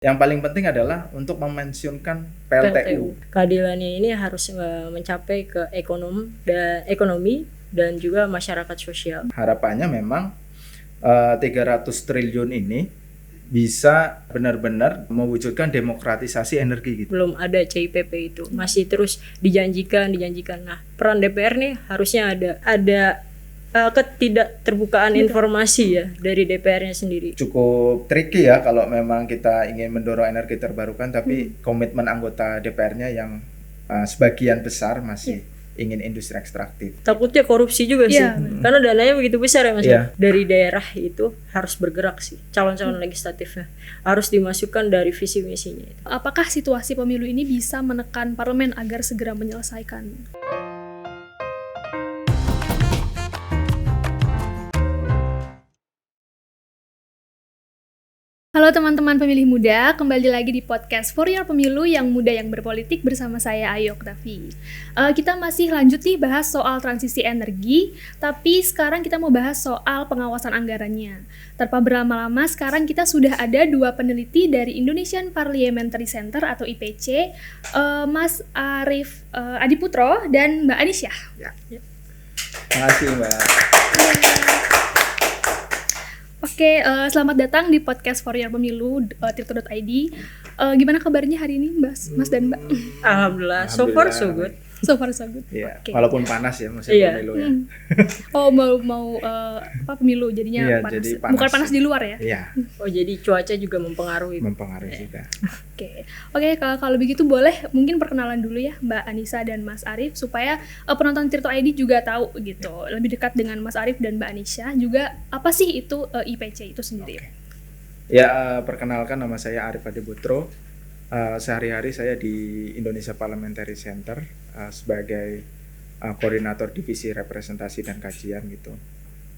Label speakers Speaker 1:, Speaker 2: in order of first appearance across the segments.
Speaker 1: Yang paling penting adalah untuk memensiunkan PLTU.
Speaker 2: Keadilannya ini harus mencapai ke ekonomi dan juga masyarakat sosial.
Speaker 1: Harapannya memang 300 triliun ini bisa benar-benar mewujudkan demokratisasi energi gitu.
Speaker 2: Belum ada CIPP itu, masih terus dijanjikan. Nah, peran DPR nih harusnya ada ketidakterbukaan informasi ya dari DPR-nya sendiri.
Speaker 1: Cukup tricky ya kalau memang kita ingin mendorong energi terbarukan, tapi komitmen anggota DPR-nya yang sebagian besar masih ingin industri ekstraktif.
Speaker 2: Takutnya korupsi juga sih, karena dananya begitu besar ya Mas. Dari daerah itu harus bergerak sih, calon-calon legislatifnya harus dimasukkan dari visi misinya.
Speaker 3: Apakah situasi pemilu ini bisa menekan parlemen agar segera menyelesaikan? Halo teman-teman pemilih muda, kembali lagi di podcast For Your Pemilu yang muda yang berpolitik bersama saya Ayu Oktavi. Kita masih lanjut nih bahas soal transisi energi, tapi sekarang kita mau bahas soal pengawasan anggarannya. Tanpa berlama-lama, sekarang kita sudah ada dua peneliti dari Indonesian Parliamentary Center atau IPC, Mas Arief Adiputro dan Mbak Anisyah.
Speaker 1: Terima kasih Mbak.
Speaker 3: Oke, selamat datang di podcast For Your Pemilu tirto.id. Gimana kabarnya hari ini, Mas dan Mbak?
Speaker 2: Alhamdulillah, so far so good.
Speaker 3: So far so good.
Speaker 1: Iya,
Speaker 3: Okay.
Speaker 1: walaupun panas ya musim pemilu ya.
Speaker 3: Oh, mau pemilu jadinya panas.
Speaker 1: Jadi panas.
Speaker 3: Bukan panas di luar ya?
Speaker 1: Iya.
Speaker 2: Oh, jadi cuaca juga mempengaruhi.
Speaker 1: Juga.
Speaker 3: Oke, kalau begitu boleh mungkin perkenalan dulu ya Mbak Anissa dan Mas Arief supaya penonton Tirto ID juga tahu gitu, lebih dekat dengan Mas Arief dan Mbak Anissa juga apa sih itu IPC itu sendiri.
Speaker 1: Ya, perkenalkan nama saya Arief Adiputro. Sehari-hari saya di Indonesia Parliamentary Center sebagai koordinator divisi representasi dan kajian gitu.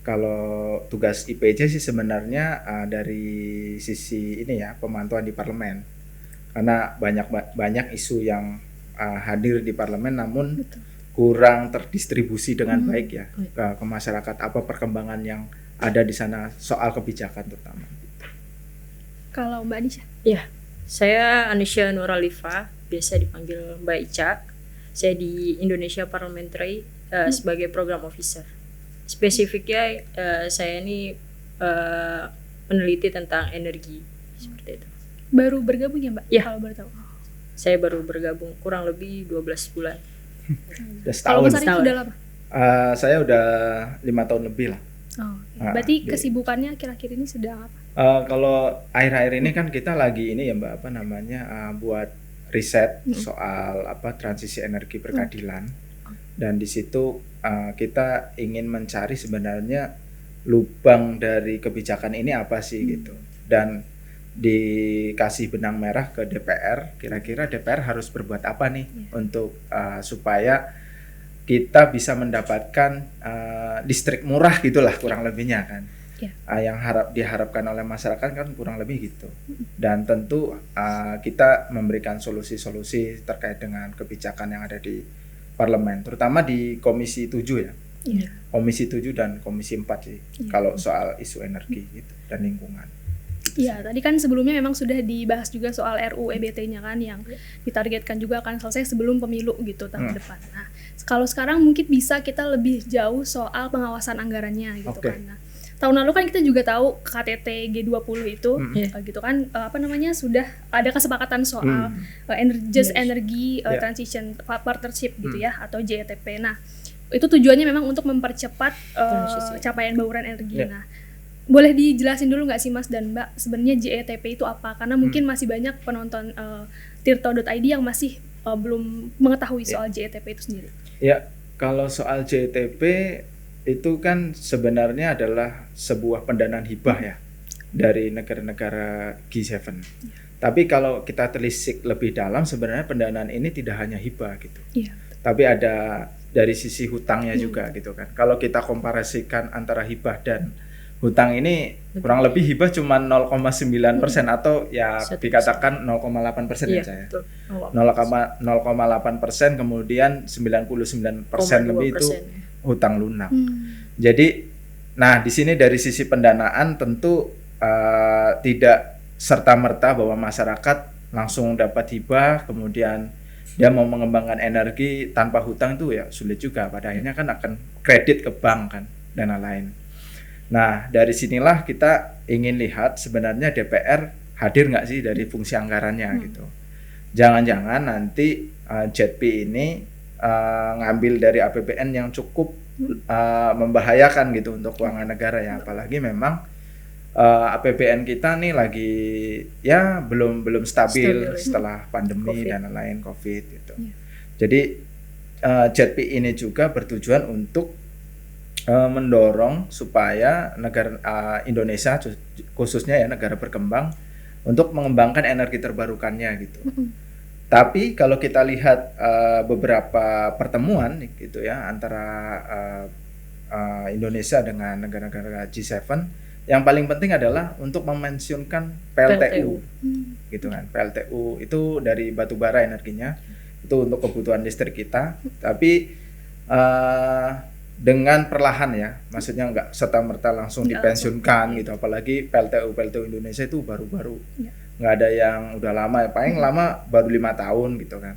Speaker 1: Kalau tugas IPC sih sebenarnya dari sisi ini ya, pemantauan di parlemen. Karena banyak isu yang hadir di parlemen namun kurang terdistribusi dengan baik ya ke masyarakat, apa perkembangan yang ada di sana soal kebijakan terutama.
Speaker 3: Kalau Mbak Anisha?
Speaker 2: Ya, saya Anisha Nuralifa, biasa dipanggil Mbak Ica. Saya di Indonesia Parliamentary sebagai program officer. Spesifiknya saya ini peneliti tentang energi seperti itu.
Speaker 3: Baru bergabung ya Mbak?
Speaker 2: Ya.
Speaker 3: Kalau boleh tahu.
Speaker 2: Saya baru bergabung kurang lebih 12 bulan.
Speaker 3: Kalau Mas Arief sudah lama?
Speaker 1: Saya udah 5 tahun lebih lah.
Speaker 3: Oh, berarti kesibukannya akhir-akhir ini sedang apa?
Speaker 1: Kalau akhir-akhir ini kan kita lagi ini ya Mbak, buat riset soal transisi energi berkeadilan. Dan di situ kita ingin mencari sebenarnya lubang dari kebijakan ini apa sih gitu. Dan dikasih benang merah ke DPR, kira-kira DPR harus berbuat apa nih untuk supaya kita bisa mendapatkan listrik murah gitulah kurang lebihnya kan. Yang diharapkan oleh masyarakat kan kurang lebih gitu. Dan tentu kita memberikan solusi-solusi terkait dengan kebijakan yang ada di parlemen, terutama di Komisi 7 ya. Komisi 7 dan Komisi 4 sih kalau soal isu energi gitu dan lingkungan.
Speaker 3: Iya, tadi kan sebelumnya memang sudah dibahas juga soal RUU EBT-nya kan yang ditargetkan juga akan selesai sebelum pemilu gitu tahun depan. Nah, kalau sekarang mungkin bisa kita lebih jauh soal pengawasan anggarannya gitu kan. Nah, tahun lalu kan kita juga tahu KTT G20 itu gitu kan sudah ada kesepakatan soal energy transition partnership gitu ya atau JETP. Nah, itu tujuannya memang untuk mempercepat capaian bauran energi. Nah, boleh dijelasin dulu nggak sih Mas dan Mbak sebenarnya JETP itu apa? Karena mungkin masih banyak penonton tirto.id yang masih belum mengetahui soal JETP itu sendiri.
Speaker 1: Ya, kalau soal JETP itu kan sebenarnya adalah sebuah pendanaan hibah ya dari negara-negara G7. Tapi kalau kita telisik lebih dalam sebenarnya pendanaan ini tidak hanya hibah gitu. Tapi ada dari sisi hutangnya juga gitu kan. Kalau kita komparasikan antara hibah dan hutang ini kurang lebih hibah cuma 0,9% atau ya dikatakan 0,8% ya saya. 0,8% kemudian 99% lebih itu hutang lunak. Jadi, nah di sini dari sisi pendanaan tentu tidak serta-merta bahwa masyarakat langsung dapat hibah, kemudian dia mau mengembangkan energi tanpa hutang itu ya sulit juga. Pada akhirnya kan akan kredit ke bank kan dan lain-lain. Nah dari sinilah kita ingin lihat sebenarnya DPR hadir nggak sih dari fungsi anggarannya gitu. Jangan-jangan nanti JETP ini ngambil dari APBN yang cukup membahayakan gitu untuk keuangan negara ya, apalagi memang APBN kita nih lagi ya belum stabil setelah pandemi COVID. Dan lain-lain COVID gitu. Jadi JETP ini juga bertujuan untuk mendorong supaya negara Indonesia khususnya ya negara berkembang untuk mengembangkan energi terbarukannya gitu. Tapi kalau kita lihat beberapa pertemuan gitu ya antara Indonesia dengan negara-negara G7, yang paling penting adalah untuk memensiunkan PLTU. Gitu kan. PLTU itu dari batu bara energinya, itu untuk kebutuhan listrik kita, tapi dengan perlahan ya, maksudnya nggak serta-merta langsung dipensiunkan gitu, apalagi PLTU Indonesia itu baru-baru, nggak ada yang udah lama, paling lama baru 5 tahun gitu kan.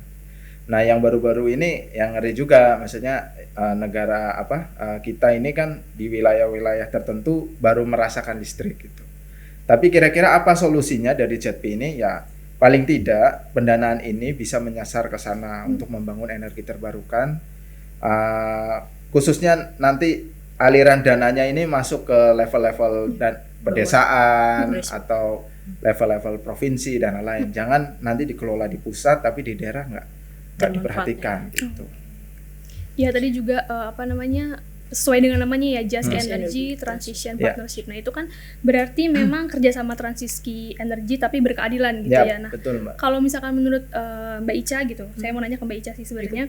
Speaker 1: Nah yang baru-baru ini yang ngeri juga, maksudnya negara kita ini kan di wilayah-wilayah tertentu baru merasakan listrik gitu. Tapi kira-kira apa solusinya dari JETP ini? Ya paling tidak pendanaan ini bisa menyasar ke sana untuk membangun energi terbarukan, khususnya nanti aliran dananya ini masuk ke level-level dan pedesaan atau level-level provinsi dan lain-lain. Jangan nanti dikelola di pusat tapi di daerah nggak diperhatikan gitu.
Speaker 3: Ya tadi juga sesuai dengan namanya ya Just Energy Transition Partnership. Nah itu kan berarti memang kerjasama transisi energi tapi berkeadilan gitu ya. Nah
Speaker 1: betul, Mbak.
Speaker 3: Kalau misalkan menurut Mbak Ica gitu, saya mau nanya ke Mbak Ica sih sebenarnya.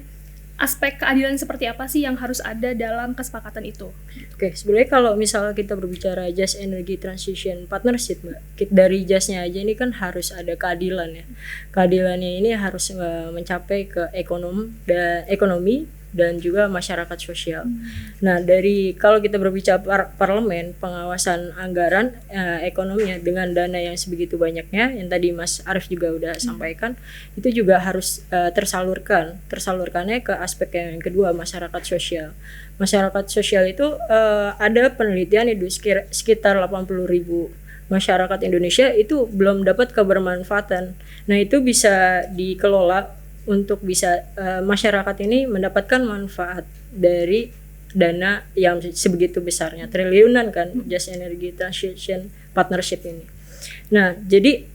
Speaker 3: Aspek keadilan seperti apa sih yang harus ada dalam kesepakatan itu?
Speaker 2: Oke, sebenarnya kalau misalnya kita berbicara Just Energy Transition Partnership, Mbak, dari Just-nya aja ini kan harus ada keadilan ya. Keadilannya ini harus mencapai ke ekonomi dan juga masyarakat sosial. Nah, dari kalau kita berbicara parlemen, pengawasan anggaran ekonominya dengan dana yang sebegitu banyaknya, yang tadi Mas Arief juga udah sampaikan, itu juga harus tersalurkannya ke aspek yang kedua, masyarakat sosial. Masyarakat sosial itu ada penelitian itu sekitar 80.000 masyarakat Indonesia itu belum dapat kebermanfaatan. Nah, itu bisa dikelola untuk bisa masyarakat ini mendapatkan manfaat dari dana yang sebegitu besarnya, triliunan kan, Just Energy Transition Partnership ini. Nah, jadi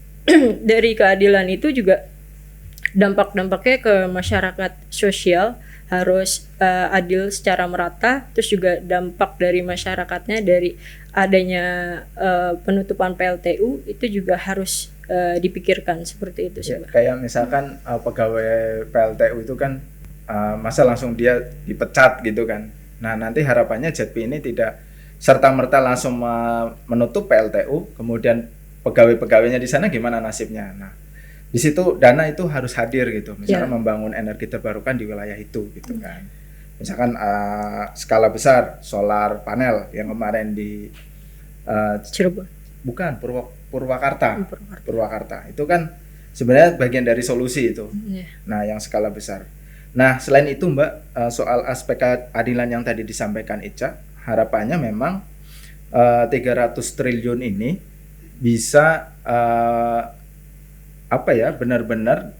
Speaker 2: dari keadilan itu juga dampak-dampaknya ke masyarakat sosial harus adil secara merata, terus juga dampak dari masyarakatnya dari adanya penutupan PLTU itu juga harus dipikirkan seperti itu sih.
Speaker 1: Ya, kayak misalkan pegawai PLTU itu kan masa langsung dia dipecat gitu kan. Nah nanti harapannya JETP ini tidak serta-merta langsung menutup PLTU, kemudian pegawai-pegawainya di sana gimana nasibnya. Nah di situ dana itu harus hadir gitu, misalkan membangun energi terbarukan di wilayah itu gitu kan. Misalkan skala besar solar panel yang kemarin di
Speaker 2: Cirebon.
Speaker 1: Bukan, Purwakarta. Itu kan sebenarnya bagian dari solusi itu. Nah, yang skala besar. Nah, selain itu Mbak, soal aspek keadilan yang tadi disampaikan Ica, harapannya memang 300 triliun ini bisa benar-benar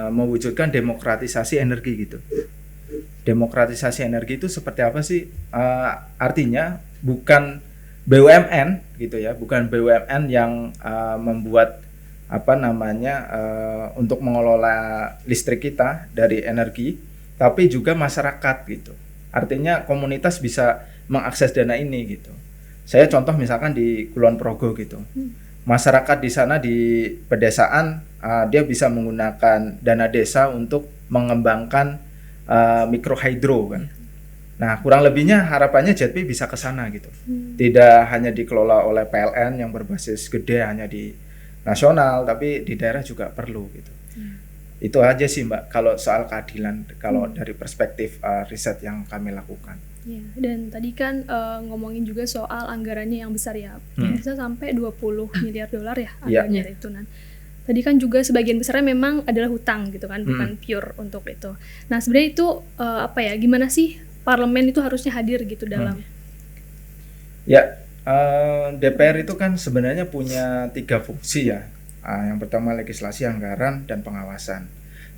Speaker 1: mewujudkan demokratisasi energi gitu. Demokratisasi energi itu seperti apa sih? Artinya bukan BUMN gitu ya, bukan BUMN yang membuat untuk mengelola listrik kita dari energi, tapi juga masyarakat gitu. Artinya komunitas bisa mengakses dana ini gitu. Saya contoh misalkan di Kulon Progo gitu. Masyarakat di sana di pedesaan dia bisa menggunakan dana desa untuk mengembangkan mikrohidro kan. Nah, kurang lebihnya harapannya JETP bisa ke sana gitu. Tidak hanya dikelola oleh PLN yang berbasis gede hanya di nasional, tapi di daerah juga perlu gitu. Itu aja sih Mbak, kalau soal keadilan, kalau dari perspektif riset yang kami lakukan.
Speaker 3: Ya, dan tadi kan ngomongin juga soal anggarannya yang besar ya, bisa sampai 20 miliar dolar ya anggarannya itu. Tadi kan juga sebagian besarnya memang adalah hutang gitu kan, bukan pure untuk itu. Nah sebenarnya itu apa ya, gimana sih parlemen itu harusnya hadir gitu dalam?
Speaker 1: Ya, DPR itu kan sebenarnya punya 3 fungsi ya. Yang pertama legislasi, anggaran, dan pengawasan.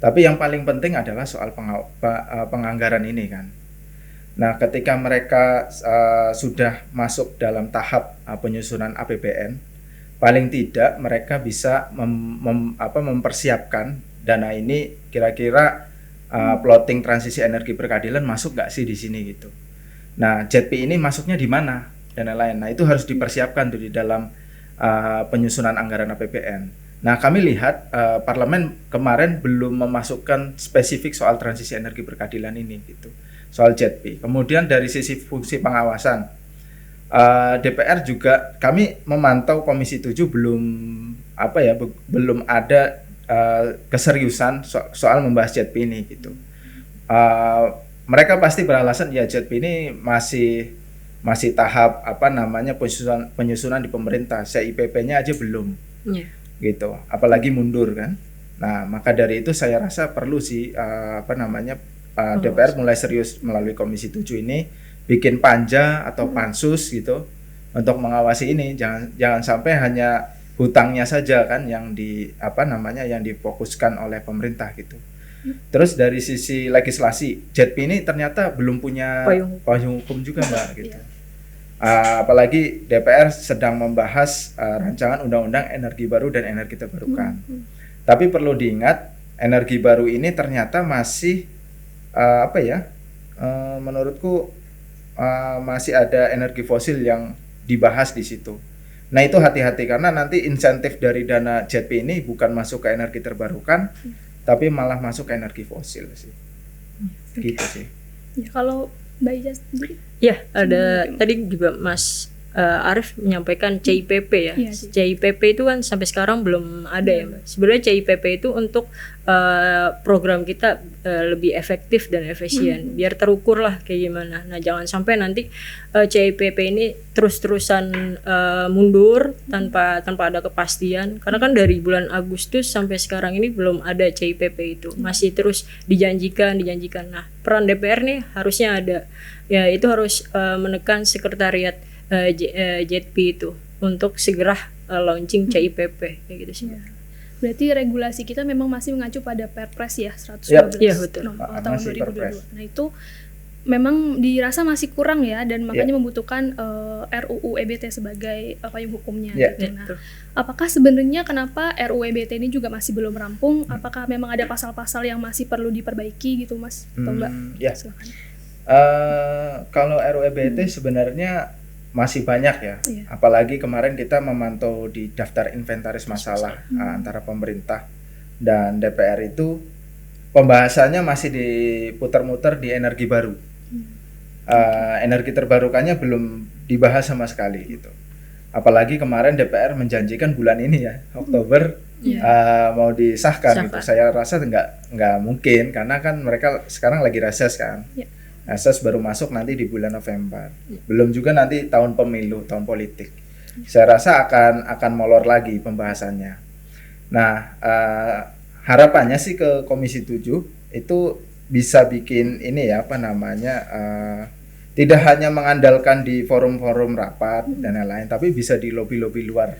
Speaker 1: Tapi yang paling penting adalah soal penganggaran ini kan. Nah, ketika mereka sudah masuk dalam tahap penyusunan APBN, paling tidak mereka bisa mempersiapkan dana ini kira-kira plotting transisi energi berkeadilan masuk nggak sih di sini gitu. Nah, JETP ini masuknya di mana dan lain-lain. Nah, itu harus dipersiapkan tuh di dalam penyusunan anggaran APBN. Nah, kami lihat parlemen kemarin belum memasukkan spesifik soal transisi energi berkeadilan ini gitu. Soal JETP. Kemudian dari sisi fungsi pengawasan, DPR juga kami memantau Komisi 7 belum ada keseriusan soal membahas JETP ini gitu. Mereka pasti beralasan ya JETP ini masih tahap penyusunan di pemerintah, CIPP-nya aja belum. Gitu. Apalagi mundur kan. Nah, maka dari itu saya rasa perlu sih DPR mulai serius melalui Komisi 7 ini bikin panja atau pansus gitu untuk mengawasi ini. Jangan sampai hanya hutangnya saja kan yang yang difokuskan oleh pemerintah gitu. Terus dari sisi legislasi, JETP ini ternyata belum punya payung hukum juga Mbak gitu. Apalagi DPR sedang membahas rancangan undang-undang energi baru dan energi terbarukan. Tapi perlu diingat, energi baru ini ternyata masih menurutku masih ada energi fosil yang dibahas di situ. Nah, itu hati-hati karena nanti insentif dari dana JETP ini bukan masuk ke energi terbarukan, tapi malah masuk ke energi fosil sih. Gitu sih.
Speaker 3: Ya, kalau Mbak Ica sendiri?
Speaker 2: Ya, ada tadi juga Mas Arif menyampaikan CIPP ya. CIPP itu kan sampai sekarang belum ada ya Mbak. Sebenarnya CIPP itu untuk program kita lebih efektif dan efisien, biar terukur lah kayak gimana. Nah, jangan sampai nanti CIPP ini terus-terusan mundur tanpa ada kepastian. Karena kan dari bulan Agustus sampai sekarang ini belum ada CIPP itu, masih terus dijanjikan. Nah, peran DPR nih harusnya ada. Ya, itu harus menekan sekretariat JETP itu untuk segera launching CIPP kayak gitu sih.
Speaker 3: Berarti regulasi kita memang masih mengacu pada Perpres ya 112 tahun 2022. Nah, itu memang dirasa masih kurang ya, dan makanya membutuhkan RUU EBT sebagai payung hukumnya gitu. Nah, apakah sebenarnya kenapa RUU EBT ini juga masih belum rampung? Apakah memang ada pasal-pasal yang masih perlu diperbaiki gitu Mas atau Mbak? Silakan.
Speaker 1: Kalau RUU EBT sebenarnya masih banyak ya, apalagi kemarin kita memantau di daftar inventaris masalah antara pemerintah dan DPR itu pembahasannya masih diputar-mutar di energi baru. Energi terbarukannya belum dibahas sama sekali gitu. Apalagi kemarin DPR menjanjikan bulan ini ya, Oktober mau disahkan gitu. Saya rasa nggak mungkin karena kan mereka sekarang lagi reses kan. Reses baru masuk nanti di bulan November. Belum juga nanti tahun pemilu, tahun politik. Saya rasa akan molor lagi pembahasannya. Nah, harapannya sih ke Komisi 7 itu bisa bikin ini ya tidak hanya mengandalkan di forum-forum rapat dan lain-lain, tapi bisa di lobi-lobi luar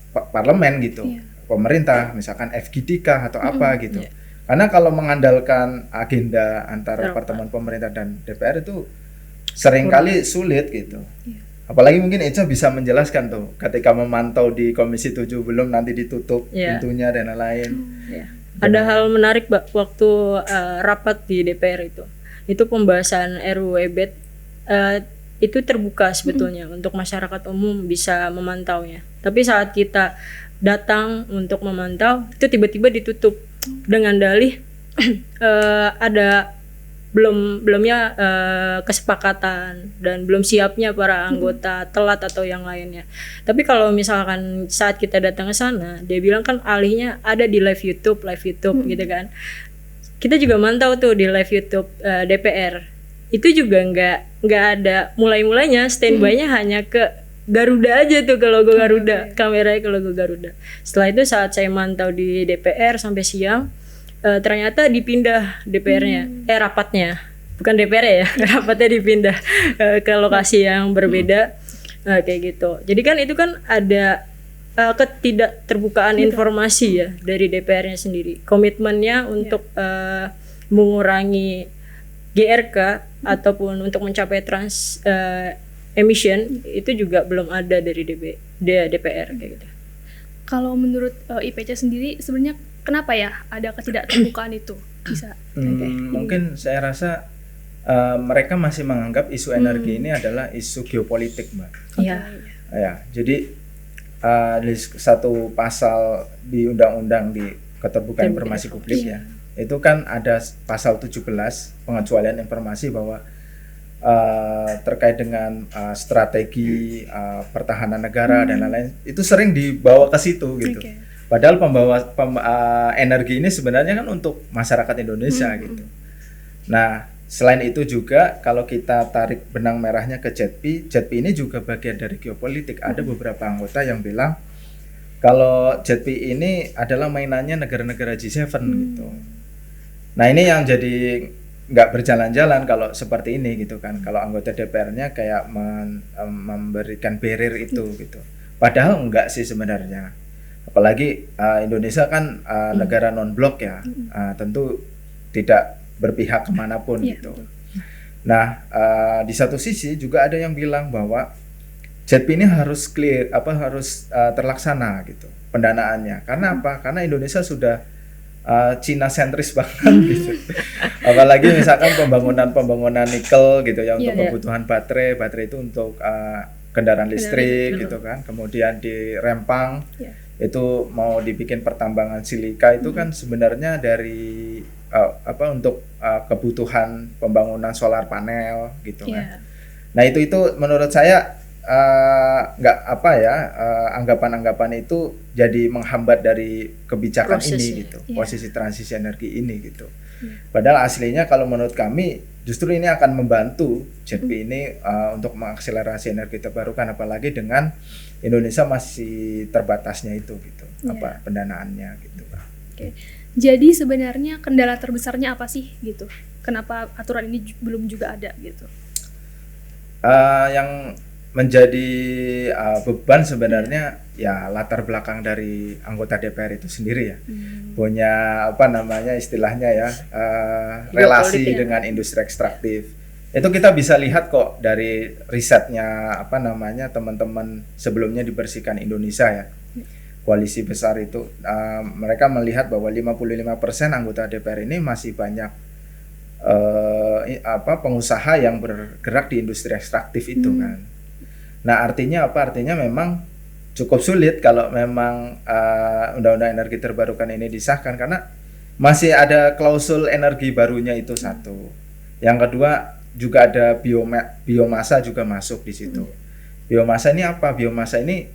Speaker 1: parlemen gitu. Pemerintah misalkan FGD atau apa gitu. Karena kalau mengandalkan agenda antara pertemuan pemerintah dan DPR itu seringkali sulit gitu. Apalagi mungkin Ica bisa menjelaskan tuh ketika memantau di Komisi 7 belum nanti ditutup pintunya dan lain-lain.
Speaker 2: Ada hal menarik waktu rapat di DPR itu pembahasan RUU EBT itu terbuka sebetulnya untuk masyarakat umum bisa memantaunya. Tapi saat kita datang untuk memantau itu tiba-tiba ditutup dengan dalih ada belumnya kesepakatan dan belum siapnya para anggota telat atau yang lainnya. Tapi kalau misalkan saat kita datang ke sana, dia bilang kan alihnya ada di live YouTube gitu kan. Kita juga mantau tuh di live YouTube DPR. Itu juga nggak ada mulai-mulainya, standby-nya hanya ke Garuda aja tuh, ke logo Garuda, kameranya ke logo Garuda. Setelah itu saat saya mantau di DPR sampai siang, ternyata dipindah DPR-nya, rapatnya, bukan DPR ya, rapatnya dipindah ke lokasi yang berbeda, kayak gitu. Jadi kan itu kan ada ketidakterbukaan informasi ya dari DPR-nya sendiri. Komitmennya untuk mengurangi GRK ataupun untuk mencapai emission itu juga belum ada dari DPR kayak gitu.
Speaker 3: Kalau menurut IPC sendiri sebenarnya kenapa ya ada ketidakterbukaan itu? Bisa?
Speaker 1: Mungkin saya rasa mereka masih menganggap isu energi ini adalah isu geopolitik, Mbak.
Speaker 2: Iya.
Speaker 1: Ya, jadi di satu pasal di undang-undang di keterbukaan informasi publik ya, itu kan ada pasal 17 pengecualian informasi bahwa terkait dengan strategi pertahanan negara dan lain-lain, itu sering dibawa ke situ gitu. Padahal energi ini sebenarnya kan untuk masyarakat Indonesia gitu. Nah, selain itu juga kalau kita tarik benang merahnya ke JETP ini juga bagian dari geopolitik. Ada beberapa anggota yang bilang kalau JETP ini adalah mainannya negara-negara G7 gitu. Nah, ini yang jadi nggak berjalan-jalan kalau seperti ini gitu kan. Kalau anggota DPR-nya kayak memberikan barrier itu gitu. Padahal enggak sih sebenarnya. Apalagi Indonesia kan negara non-blok ya, tentu tidak berpihak kemanapun gitu. Nah, di satu sisi juga ada yang bilang bahwa JETP ini harus clear, harus terlaksana gitu pendanaannya. Karena apa? Karena Indonesia sudah Cina sentris banget gitu. Apalagi misalkan pembangunan nikel gitu ya untuk kebutuhan baterai itu untuk kendaraan listrik gitu kan. Kemudian di Rempang itu mau dibikin pertambangan silika itu kan sebenarnya dari untuk kebutuhan pembangunan solar panel gitu kan. Nah, itu menurut saya nggak anggapan-anggapan itu jadi menghambat dari kebijakan ini gitu, posisi transisi energi ini gitu. Padahal aslinya kalau menurut kami justru ini akan membantu JETP ini untuk mengakselerasi energi terbarukan, apalagi dengan Indonesia masih terbatasnya itu gitu, pendanaannya gitu.
Speaker 3: Jadi sebenarnya kendala terbesarnya apa sih gitu? Kenapa aturan ini belum juga ada gitu?
Speaker 1: Yang menjadi beban sebenarnya ya latar belakang dari anggota DPR itu sendiri ya, punya istilahnya ya relasi dengan industri ekstraktif. Itu kita bisa lihat kok dari risetnya teman-teman sebelumnya di Bersihkan Indonesia ya, koalisi besar itu, mereka melihat bahwa 55% anggota DPR ini masih banyak pengusaha yang bergerak di industri ekstraktif itu kan. Nah, artinya apa? Artinya memang cukup sulit kalau memang Undang-Undang Energi Terbarukan ini disahkan, karena masih ada klausul energi barunya itu satu. Yang kedua juga ada biomasa juga masuk di situ. Biomasa ini apa? Biomasa ini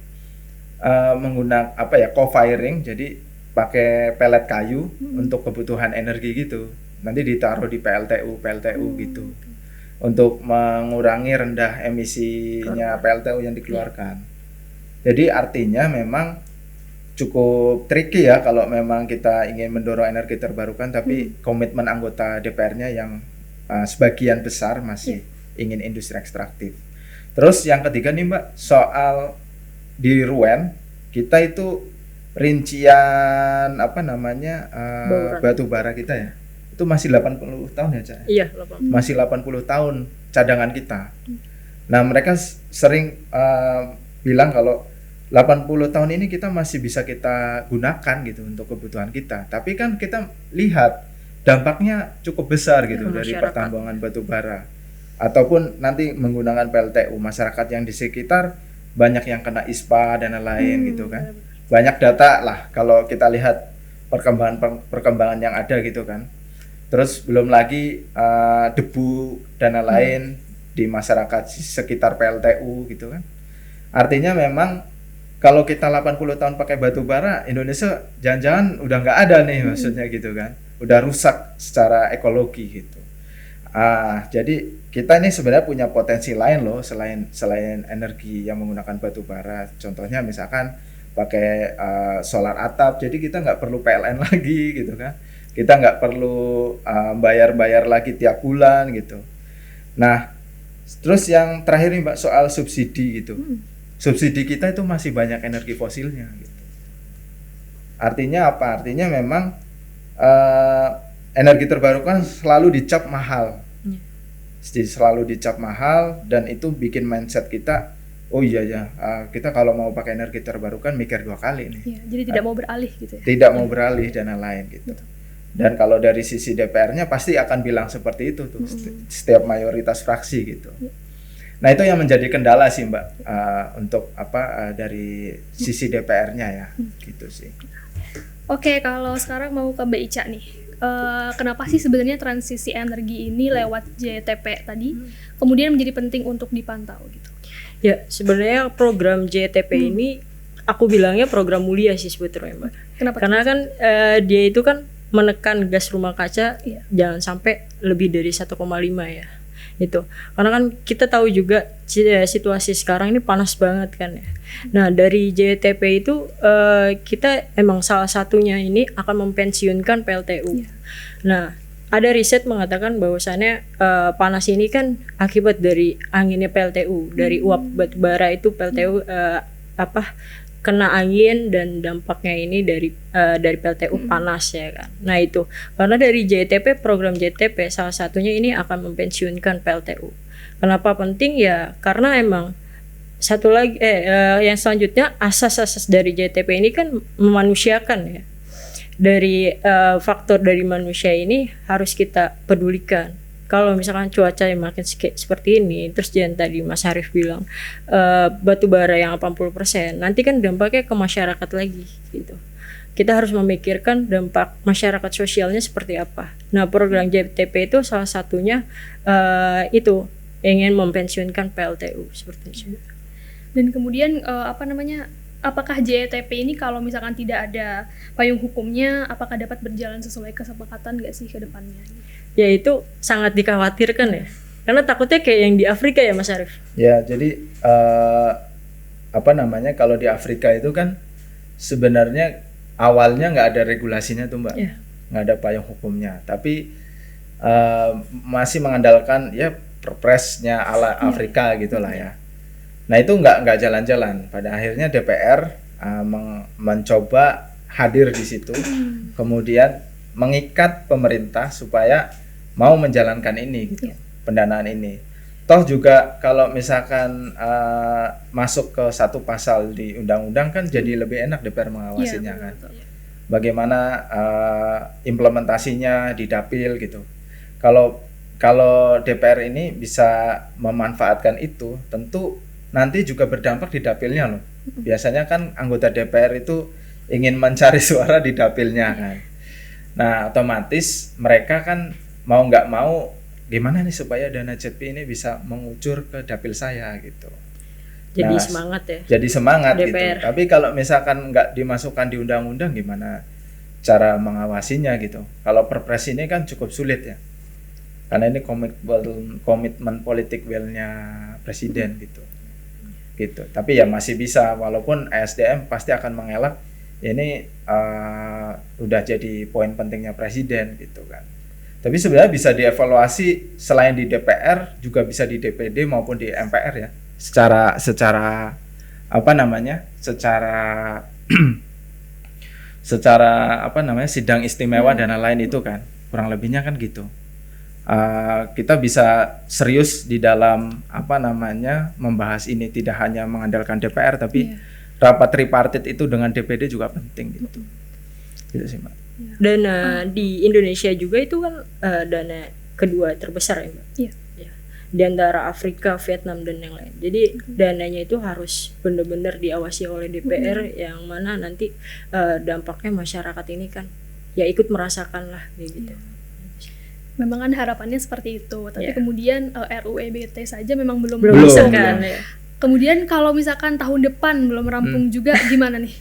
Speaker 1: menggunakan co-firing, jadi pakai pelet kayu untuk kebutuhan energi gitu. Nanti ditaruh di PLTU gitu. Untuk mengurangi rendah emisinya PLTU yang dikeluarkan. Jadi artinya memang cukup tricky ya kalau memang kita ingin mendorong energi terbarukan, tapi komitmen anggota DPR-nya yang sebagian besar masih ingin industri ekstraktif. Terus yang ketiga nih Mbak, soal di RUEN kita itu rincian batu bara kita ya, itu masih 80 tahun ya Cak?
Speaker 2: Iya,
Speaker 1: masih 80 tahun cadangan kita. Nah, mereka sering bilang kalau 80 tahun ini kita masih bisa kita gunakan gitu untuk kebutuhan kita. Tapi kan kita lihat dampaknya cukup besar gitu dari pertambangan batu bara. Ataupun nanti menggunakan PLTU, masyarakat yang di sekitar banyak yang kena ISPA dan lain-lain gitu kan. Banyak data lah kalau kita lihat perkembangan yang ada gitu kan. Terus belum lagi debu dan lain-lain di masyarakat sekitar PLTU gitu kan. Artinya memang kalau kita 80 tahun pakai batu bara, Indonesia jangan-jangan udah nggak ada nih maksudnya gitu kan. Udah rusak secara ekologi gitu. Jadi kita ini sebenarnya punya potensi lain loh selain energi yang menggunakan batu bara. Contohnya misalkan pakai solar atap, jadi kita nggak perlu PLN lagi gitu kan. Kita nggak perlu bayar-bayar lagi tiap bulan gitu. Nah, terus yang terakhir nih Mbak soal subsidi gitu. Subsidi kita itu masih banyak energi fosilnya gitu. Artinya apa? Artinya memang energi terbarukan selalu dicap mahal. Selalu dicap mahal dan itu bikin mindset kita, oh iya ya, kita kalau mau pakai energi terbarukan mikir 2 kali nih.
Speaker 3: Ya, jadi tidak mau beralih gitu ya.
Speaker 1: Tidak mau beralih dan lain-lain gitu. Betul. Dan kalau dari sisi DPR-nya pasti akan bilang seperti itu tuh, setiap mayoritas fraksi gitu. Nah itu yang menjadi kendala sih Mbak, untuk dari sisi DPR-nya ya, gitu sih.
Speaker 3: Oke, kalau sekarang mau ke Mbak Ica nih, kenapa sih sebenarnya transisi energi ini lewat JTP tadi kemudian menjadi penting untuk dipantau gitu?
Speaker 2: Ya sebenarnya program JTP ini aku bilangnya program mulia sih sebetulnya Mbak.
Speaker 3: Kenapa?
Speaker 2: Karena kan dia itu kan menekan gas rumah kaca jangan sampai lebih dari 1,5 ya. Itu karena kan kita tahu juga situasi sekarang ini panas banget kan ya. Nah dari JTP itu kita emang salah satunya ini akan mempensiunkan PLTU. Nah ada riset mengatakan bahwasannya panas ini kan akibat dari anginnya PLTU, dari uap batu bara itu PLTU kena angin dan dampaknya ini dari PLTU panas ya kan. Nah itu karena dari JTP, program JTP salah satunya ini akan mempensiunkan PLTU. Kenapa penting ya? Karena emang satu lagi yang selanjutnya asas-asas dari JTP ini kan memanusiakan ya. Dari faktor dari manusia ini harus kita pedulikan. Kalau misalkan cuaca yang makin seperti ini, terus jangan tadi Mas Harif bilang batu bara yang 80%, nanti kan dampaknya ke masyarakat lagi gitu. Kita harus memikirkan dampak masyarakat sosialnya seperti apa. Nah program JTP itu salah satunya itu ingin mempensiunkan PLTU seperti itu.
Speaker 3: Dan kemudian apakah JTP ini kalau misalkan tidak ada payung hukumnya, apakah dapat berjalan sesuai kesepakatan nggak sih ke depannya?
Speaker 2: Ya itu sangat dikhawatirkan ya, karena takutnya kayak yang di Afrika ya Mas Arif.
Speaker 1: Ya jadi kalau di Afrika itu kan sebenarnya awalnya nggak ada regulasinya tuh Mbak, nggak ada payung hukumnya, tapi masih mengandalkan ya perpresnya ala Afrika gitulah ya. Nah itu nggak jalan-jalan. Pada akhirnya DPR mencoba hadir di situ, kemudian mengikat pemerintah supaya mau menjalankan ini gitu, pendanaan ini. Toh juga kalau misalkan masuk ke satu pasal di undang-undang kan jadi lebih enak DPR mengawasinya kan. Bagaimana implementasinya di dapil gitu. Kalau DPR ini bisa memanfaatkan itu, tentu nanti juga berdampak di dapilnya loh. Biasanya kan anggota DPR itu ingin mencari suara di dapilnya kan. Nah otomatis mereka kan mau nggak mau gimana nih supaya dana JTP ini bisa mengucur ke dapil saya gitu.
Speaker 2: Jadi semangat ya.
Speaker 1: Jadi semangat
Speaker 2: DPR.
Speaker 1: gitu. Tapi kalau misalkan nggak dimasukkan di undang-undang gimana cara mengawasinya gitu. Kalau perpres ini kan cukup sulit ya. Karena ini komitmen politik will-nya presiden gitu. Gitu. Tapi ya masih bisa walaupun ASDM pasti akan mengelak ini udah jadi poin pentingnya presiden gitu kan. Tapi sebenarnya bisa dievaluasi selain di DPR juga bisa di DPD maupun di MPR ya. Secara sidang istimewa dan lain-lain itu kan. Kurang lebihnya kan gitu. Kita bisa serius di dalam membahas ini, tidak hanya mengandalkan DPR tapi rapat tripartit itu dengan DPD juga penting gitu. Gitu sih Mbak.
Speaker 2: Dan di Indonesia juga itu kan dana kedua terbesar ya Mbak.
Speaker 3: Iya.
Speaker 2: Ya. Di antara Afrika, Vietnam dan yang lain. Jadi dananya itu harus benar-benar diawasi oleh DPR yang mana nanti dampaknya masyarakat ini kan ya ikut merasakan lah gitu.
Speaker 3: Memang kan harapannya seperti itu, tapi
Speaker 2: Iya.
Speaker 3: kemudian RUU EBT saja memang belum
Speaker 2: Belum
Speaker 1: Belum.
Speaker 2: disahkan ya.
Speaker 3: Kemudian kalau misalkan tahun depan belum rampung juga gimana nih?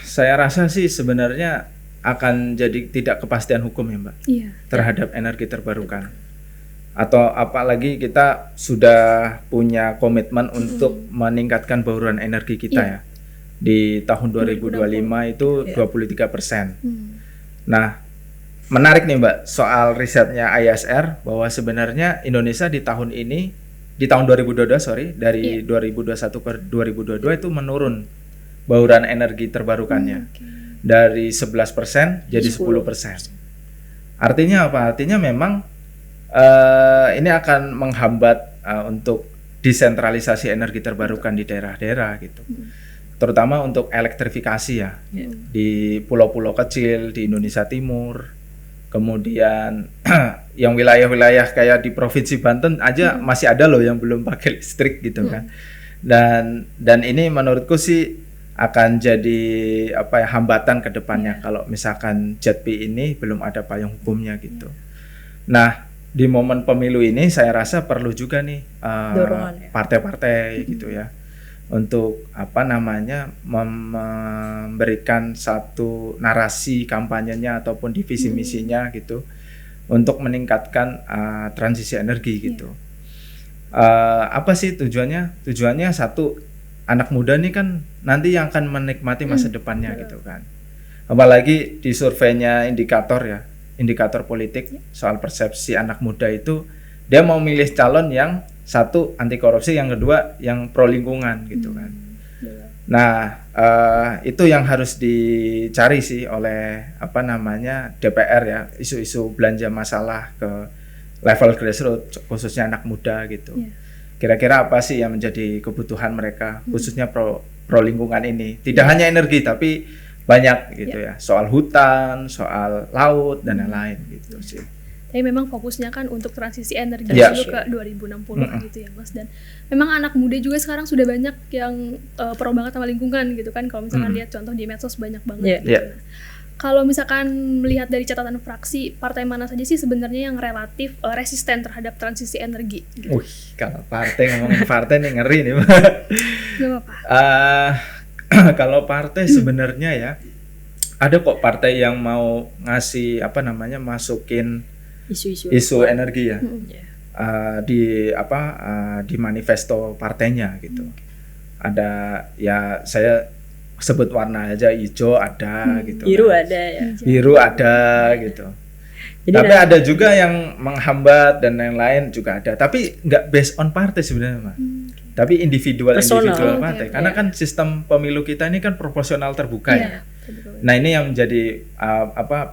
Speaker 1: Saya rasa sih sebenarnya akan jadi tidak kepastian hukum ya Mbak
Speaker 3: Iya.
Speaker 1: terhadap energi terbarukan. Atau apalagi kita sudah punya komitmen untuk meningkatkan bauran energi kita
Speaker 3: Iya.
Speaker 1: ya. Di tahun 2025 itu
Speaker 2: Iya.
Speaker 1: 23%.
Speaker 3: Hmm.
Speaker 1: Nah, menarik nih Mbak soal risetnya ISR bahwa sebenarnya Indonesia di tahun ini, di tahun 2022 dari 2021 ke 2022 itu menurun bauran energi terbarukannya.
Speaker 3: Oke.
Speaker 1: Dari 11% jadi 10%. Artinya apa? Artinya memang ini akan menghambat untuk desentralisasi energi terbarukan di daerah-daerah gitu. Terutama untuk elektrifikasi ya.
Speaker 2: Iya.
Speaker 1: Di pulau-pulau kecil di Indonesia Timur. Kemudian yang wilayah-wilayah kayak di Provinsi Banten aja masih ada loh yang belum pakai listrik gitu kan. Dan ini menurutku sih akan jadi hambatan ke depannya kalau misalkan JETP ini belum ada payung hukumnya gitu. Nah, di momen pemilu ini saya rasa perlu juga nih
Speaker 2: Dorongan ya.
Speaker 1: partai-partai gitu ya untuk memberikan satu narasi kampanyenya ataupun divisi misinya gitu untuk meningkatkan transisi energi gitu. Apa sih tujuannya? Tujuannya satu, anak muda nih kan nanti yang akan menikmati masa depannya gitu kan. Apalagi di surveinya indikator politik soal persepsi anak muda itu, dia mau milih calon yang satu anti korupsi, yang kedua yang pro lingkungan gitu kan. Nah, itu yang harus dicari sih oleh DPR ya, isu-isu belanja masalah ke level grassroots khususnya anak muda gitu. Kira-kira apa sih yang menjadi kebutuhan mereka khususnya pro lingkungan ini? Tidak hanya energi tapi banyak gitu ya. Soal hutan, soal laut dan lain-lain gitu sih.
Speaker 3: Tapi memang fokusnya kan untuk transisi energi
Speaker 1: Iya.
Speaker 3: dulu ke 2060 gitu ya Mas. Dan memang anak muda juga sekarang sudah banyak yang pro banget sama lingkungan gitu kan. Kalau misalkan lihat contoh di medsos banyak banget gitu.
Speaker 1: Iya.
Speaker 3: Kalau misalkan melihat dari catatan fraksi, partai mana saja sih sebenarnya yang relatif resisten terhadap transisi energi? Gitu.
Speaker 1: Wih, kalau ngomongin partai nih ngeri nih.
Speaker 3: Gak apa-apa.
Speaker 1: Kalau partai sebenarnya ya ada kok partai yang mau ngasih masukin isu energi ya. Di manifesto partainya gitu. Ada ya, saya sebut warna aja, hijau ada gitu.
Speaker 2: Biru
Speaker 1: kan.
Speaker 2: ada ya.
Speaker 1: Biru ada gitu.
Speaker 2: Jadi
Speaker 1: Tapi ada juga yang menghambat dan lain-lain juga ada. Tapi nggak based on partai sebenarnya, Mas. Tapi individual
Speaker 2: Personal.
Speaker 1: partai. Karena kan sistem pemilu kita ini kan proporsional terbuka ya. Nah, ini yang menjadi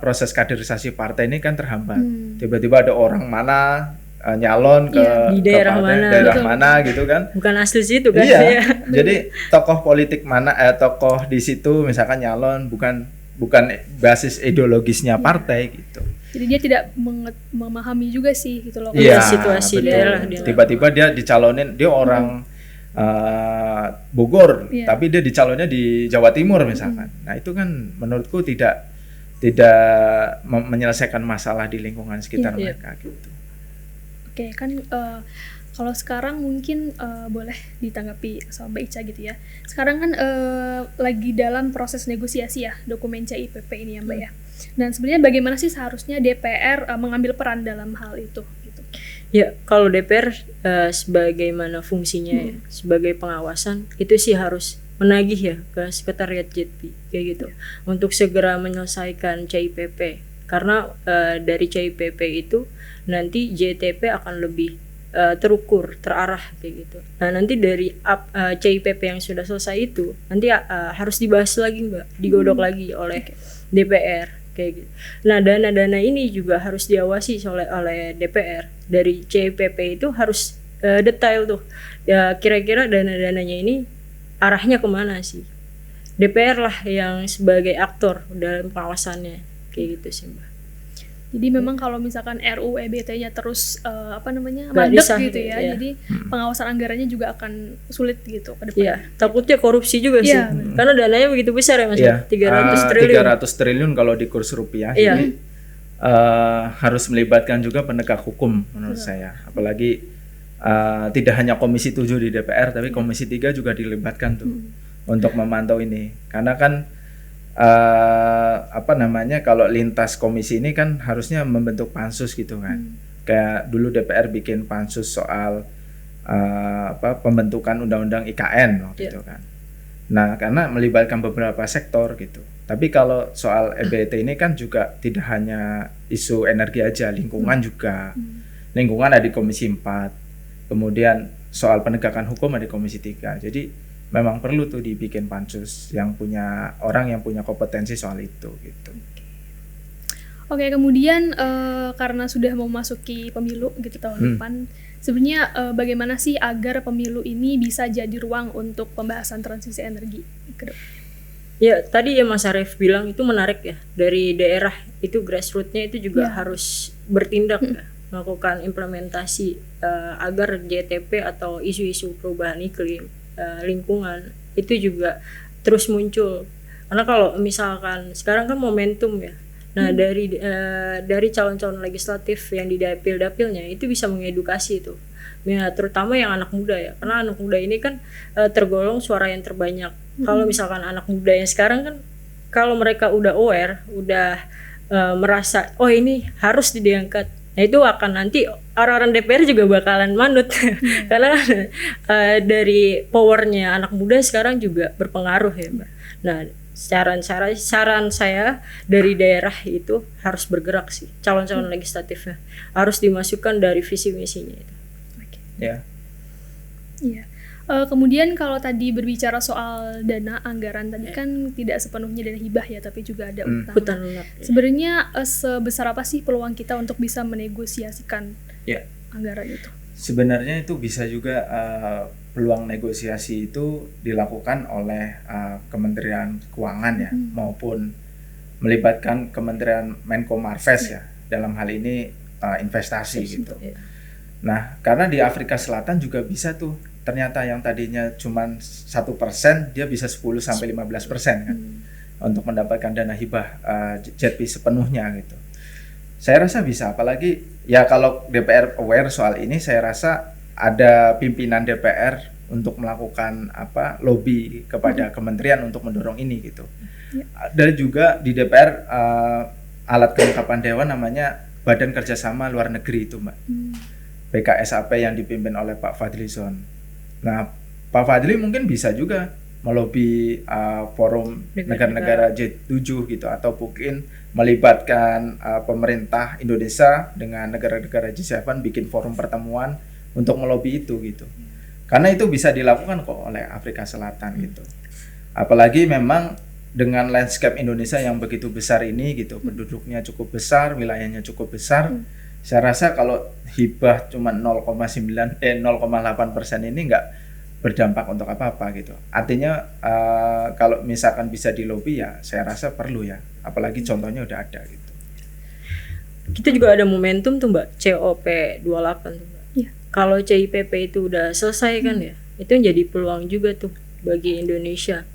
Speaker 1: proses kaderisasi partai ini kan terhambat. Tiba-tiba ada orang mana nyalon ke
Speaker 2: Di daerah
Speaker 1: partai,
Speaker 2: mana.
Speaker 1: daerah
Speaker 3: Betul.
Speaker 1: mana gitu kan.
Speaker 2: Bukan asli situ kan.
Speaker 1: Iya.
Speaker 2: Ya.
Speaker 1: Jadi tokoh politik mana tokoh di situ misalkan nyalon bukan basis ideologisnya partai gitu.
Speaker 3: Jadi dia tidak memahami juga sih gitu loh.
Speaker 1: Iya,
Speaker 2: situasi
Speaker 1: betul.
Speaker 2: daerah dia.
Speaker 1: Tiba-tiba dia dicalonin, dia orang Bogor,
Speaker 3: Iya.
Speaker 1: tapi dia dicalonnya di Jawa Timur misalkan. Nah, itu kan menurutku tidak menyelesaikan masalah di lingkungan sekitar
Speaker 2: Iya.
Speaker 1: mereka gitu.
Speaker 3: Oke, kan kalau sekarang mungkin boleh ditanggapi sama Mbak Ica gitu ya. Sekarang kan lagi dalam proses negosiasi ya dokumen CIPP ini ya Mbak ya. Dan sebenarnya bagaimana sih seharusnya DPR mengambil peran dalam hal itu gitu.
Speaker 2: Ya, kalau DPR sebagaimana fungsinya ya, sebagai pengawasan itu sih harus menagih ya ke sekretariat JETP kayak gitu untuk segera menyelesaikan CIPP. Karena dari CIPP itu nanti JTP akan lebih terukur, terarah kayak gitu. Nah, nanti dari CIPP yang sudah selesai itu nanti harus dibahas lagi Mbak, digodok lagi oleh DPR kayak gitu. Nah, dana-dana ini juga harus diawasi oleh DPR. Dari CIPP itu harus detail tuh. Ya, kira-kira dana-dananya ini arahnya kemana sih? DPR lah yang sebagai aktor dalam pengawasannya kayak gitu sih Mbak.
Speaker 3: Jadi memang kalau misalkan RUU EBT-nya terus
Speaker 2: Nggak
Speaker 3: mandek
Speaker 2: disah
Speaker 3: gitu
Speaker 2: gitu,
Speaker 3: ya,
Speaker 2: ya.
Speaker 3: jadi pengawasan anggarannya juga akan sulit gitu ke depan.
Speaker 2: Iya, takutnya korupsi juga sih.
Speaker 3: Iya,
Speaker 2: Karena dananya begitu besar ya Mas.
Speaker 1: Iya.
Speaker 2: 300 triliun.
Speaker 1: 300 triliun kalau di kurs rupiah.
Speaker 2: Iya.
Speaker 1: Jadi, harus melibatkan juga penegak hukum menurut saya. Apalagi tidak hanya Komisi 7 di DPR, tapi Komisi 3 juga dilibatkan tuh untuk memantau ini. Karena kan kalau lintas komisi ini kan harusnya membentuk pansus gitu kan. Kayak dulu DPR bikin pansus soal pembentukan undang-undang IKN waktu itu kan. Nah, karena melibatkan beberapa sektor gitu. Tapi kalau soal EBT ini kan juga tidak hanya isu energi aja, lingkungan juga. Lingkungan ada di Komisi 4. Kemudian soal penegakan hukum ada di Komisi 3. Jadi memang perlu tuh dibikin pansus yang punya orang yang punya kompetensi soal itu gitu.
Speaker 3: Oke, kemudian karena sudah memasuki pemilu gitu tahun depan, sebenarnya bagaimana sih agar pemilu ini bisa jadi ruang untuk pembahasan transisi energi ke depan?
Speaker 2: Ya, tadi ya Mas Arief bilang itu menarik ya, dari daerah itu grassroots-nya itu juga harus bertindak ya, melakukan implementasi agar JTP atau isu-isu perubahan iklim, lingkungan itu juga terus muncul. Karena kalau misalkan sekarang kan momentum ya. Nah, dari calon-calon legislatif yang di dapil-dapilnya itu bisa mengedukasi itu. Ya, terutama yang anak muda ya. Karena anak muda ini kan tergolong suara yang terbanyak. Kalau misalkan anak muda yang sekarang kan kalau mereka udah aware, udah merasa oh ini harus diangkat. Nah, itu akan nanti orang-orang DPR juga bakalan manut. Karena dari powernya anak muda sekarang juga berpengaruh ya, Mbak. Nah, saran saya dari daerah itu harus bergerak sih, calon-calon legislatifnya harus dimasukkan dari visi misinya itu.
Speaker 1: Ya.
Speaker 3: Iya. Kemudian kalau tadi berbicara soal dana anggaran tadi kan tidak sepenuhnya dana hibah ya, tapi juga ada utang lunak. Sebenarnya sebesar apa sih peluang kita untuk bisa menegosiasikan anggaran itu?
Speaker 1: Sebenarnya itu bisa juga peluang negosiasi itu dilakukan oleh Kementerian Keuangan ya, maupun melibatkan Kementerian Menko Marves ya, dalam hal ini investasi gitu. Nah, karena di Afrika Selatan juga bisa tuh, ternyata yang tadinya cuma 1% dia bisa 10-15% kan, untuk mendapatkan dana hibah JP sepenuhnya gitu. Saya rasa bisa, apalagi ya kalau DPR aware soal ini, saya rasa ada pimpinan DPR untuk melakukan lobby kepada kementerian untuk mendorong ini gitu. Dan juga di DPR alat kelengkapan dewan namanya Badan Kerjasama Luar Negeri itu, Mbak. BKSAP yang dipimpin oleh Pak Fadlizon. Nah, Pak Fadli mungkin bisa juga melobi forum negara-negara G7 gitu, atau mungkin melibatkan pemerintah Indonesia dengan negara-negara G7 bikin forum pertemuan untuk melobi itu gitu. Karena itu bisa dilakukan kok oleh Afrika Selatan gitu. Apalagi memang dengan landscape Indonesia yang begitu besar ini gitu, penduduknya cukup besar, wilayahnya cukup besar. Saya rasa kalau hibah cuma 0,8% ini nggak berdampak untuk apa-apa gitu. Artinya kalau misalkan bisa dilobi ya saya rasa perlu ya. Apalagi contohnya udah ada gitu.
Speaker 2: Kita juga ada momentum tuh Mbak, COP28 tuh Mbak. Kalau CIPP itu udah selesai kan ya, itu jadi peluang juga tuh bagi Indonesia.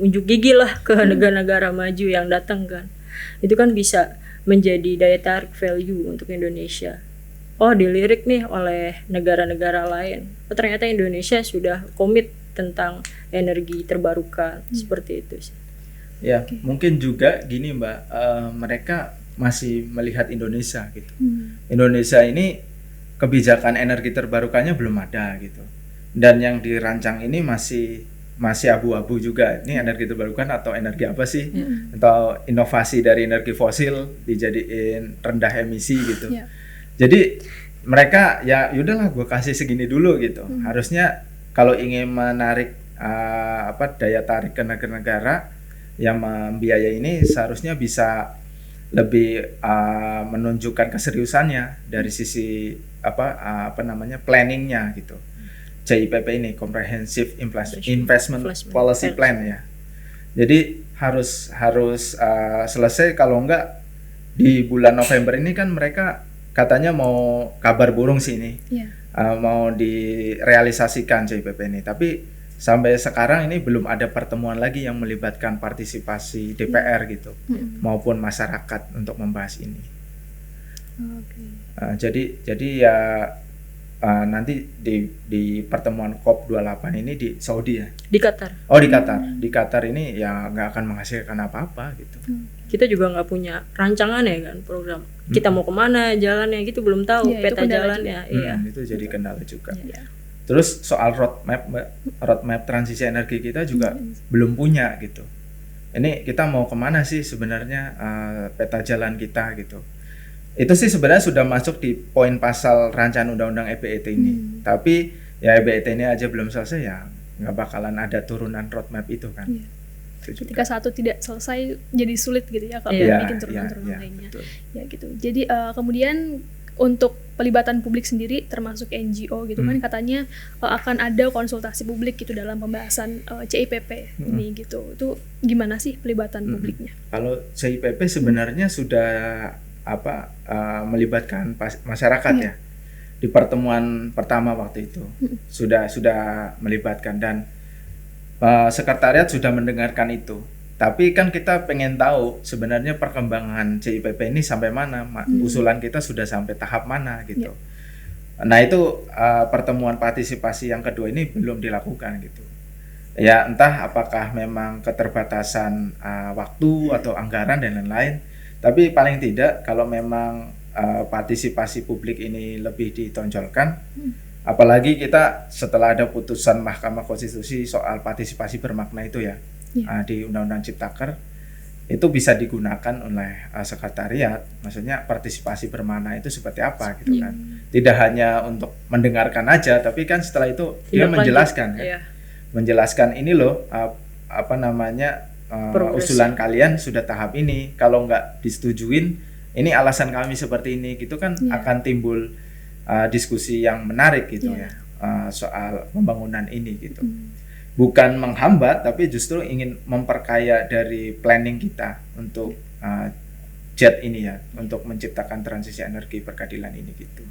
Speaker 2: Unjuk gigi lah ke negara-negara maju yang datang kan. Itu kan bisa menjadi daya tarik value untuk Indonesia. Oh, dilirik nih oleh negara-negara lain. Oh, ternyata Indonesia sudah komit tentang energi terbarukan. Seperti itu sih.
Speaker 1: Ya, mungkin juga gini Mbak, mereka masih melihat Indonesia gitu. Indonesia ini kebijakan energi terbarukannya belum ada gitu. Dan yang dirancang ini masih abu-abu juga. Ini energi terbarukan atau energi apa sih? Atau inovasi dari energi fosil dijadiin rendah emisi gitu. Jadi mereka ya udahlah gue kasih segini dulu gitu. Harusnya kalau ingin menarik daya tarik ke negara-negara yang membiayai ini, seharusnya bisa lebih menunjukkan keseriusannya dari sisi planningnya gitu. CIPP ini Comprehensive Investment Policy Plan ya. Jadi harus selesai, kalau enggak di bulan November ini kan mereka katanya mau kabar burung sih ini. Mau direalisasikan CIPP ini, tapi sampai sekarang ini belum ada pertemuan lagi yang melibatkan partisipasi DPR gitu, maupun masyarakat untuk membahas ini.
Speaker 3: Oke.
Speaker 1: Jadi ya nanti di pertemuan COP28 ini di Saudi ya.
Speaker 2: Di Qatar.
Speaker 1: Oh, di Qatar. Di Qatar ini ya nggak akan menghasilkan apa-apa gitu.
Speaker 2: Kita juga nggak punya rancangan ya kan, program. Kita mau kemana jalannya gitu belum tahu,
Speaker 3: Iya, itu
Speaker 2: peta
Speaker 3: kendala
Speaker 2: jalannya. Iya.
Speaker 1: Itu jadi kendala juga.
Speaker 3: Iya.
Speaker 1: Terus soal roadmap transisi energi kita juga belum punya gitu. Ini kita mau kemana sih sebenarnya, peta jalan kita gitu. Itu sih sebenarnya sudah masuk di poin pasal rancangan undang-undang EBET ini. Tapi ya EBET ini aja belum selesai, ya nggak bakalan ada turunan roadmap itu kan.
Speaker 3: Iya. Ketika satu tidak selesai jadi sulit gitu ya kalau bikin turunan-turunan lainnya.
Speaker 1: Betul.
Speaker 3: Ya gitu. Jadi kemudian untuk pelibatan publik sendiri termasuk NGO gitu kan katanya akan ada konsultasi publik gitu dalam pembahasan CIPP ini gitu. Itu gimana sih pelibatan publiknya?
Speaker 1: Kalau CIPP sebenarnya sudah melibatkan masyarakat ya. Di pertemuan pertama waktu itu sudah melibatkan, dan sekretariat sudah mendengarkan itu. Tapi kan kita pengen tahu sebenarnya perkembangan CIPP ini sampai mana, usulan kita sudah sampai tahap mana gitu. Nah itu pertemuan partisipasi yang kedua ini belum dilakukan gitu. Ya entah apakah memang keterbatasan waktu atau anggaran dan lain-lain. Tapi paling tidak kalau memang partisipasi publik ini lebih ditonjolkan, apalagi kita setelah ada putusan Mahkamah Konstitusi soal partisipasi bermakna itu ya, di Undang-Undang Ciptaker, itu bisa digunakan oleh sekretariat. Maksudnya partisipasi bermakna itu seperti apa gitu kan. Tidak hanya untuk mendengarkan aja, tapi kan setelah itu dia menjelaskan kan. Menjelaskan ini loh usulan kalian sudah tahap ini, kalau nggak disetujuin ini alasan kami seperti ini gitu kan. Akan timbul diskusi yang menarik gitu ya soal pembangunan ini gitu. Bukan menghambat, tapi justru ingin memperkaya dari planning kita untuk JET ini ya, untuk menciptakan transisi energi berkeadilan ini gitu.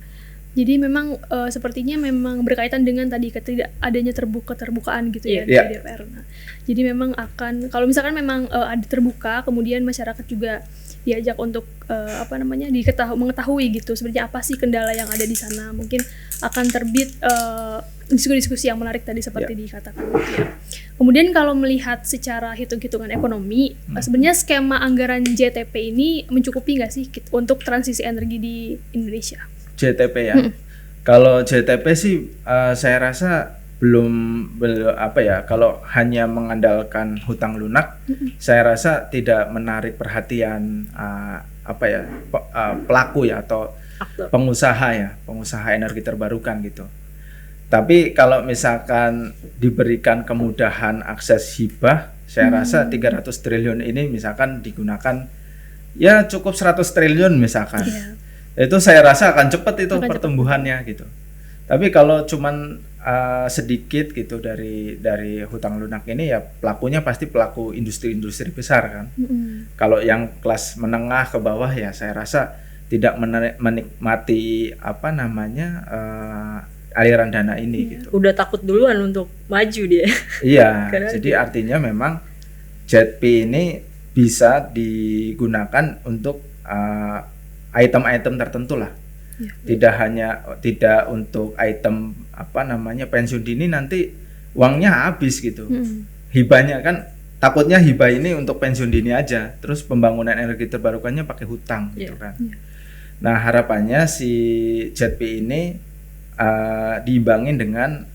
Speaker 3: Jadi memang sepertinya memang berkaitan dengan tadi adanya keterbukaan gitu ya di DPR. Nah, jadi memang akan kalau misalkan memang ada terbuka, kemudian masyarakat juga diajak untuk mengetahui gitu sebenarnya apa sih kendala yang ada di sana. Mungkin akan terbit diskusi-diskusi yang menarik tadi seperti dikatakan. Kemudian kalau melihat secara hitung-hitungan ekonomi, sebenarnya skema anggaran JTP ini mencukupi nggak sih untuk transisi energi di Indonesia?
Speaker 1: JTP ya. Kalau JTP sih saya rasa belum kalau hanya mengandalkan hutang lunak, saya rasa tidak menarik perhatian pelaku ya atau pengusaha energi terbarukan gitu. Tapi kalau misalkan diberikan kemudahan akses hibah, saya rasa 300 triliun ini misalkan digunakan ya cukup 100 triliun misalkan. Itu saya rasa akan cepat itu pertumbuhannya gitu. Tapi kalau cuman sedikit gitu dari hutang lunak ini, ya pelakunya pasti pelaku industri-industri besar kan. Kalau yang kelas menengah ke bawah ya saya rasa tidak menikmati aliran dana ini gitu.
Speaker 2: Udah takut duluan untuk maju dia.
Speaker 1: Iya, jadi artinya memang JETP ini bisa digunakan untuk item-item tertentu lah. Tidak untuk item pensiun dini, nanti uangnya habis gitu. Hibahnya kan takutnya hibah ini untuk pensiun dini aja, terus pembangunan energi terbarukannya pakai hutang gitu kan. Nah harapannya si JETP ini diimbangin dengan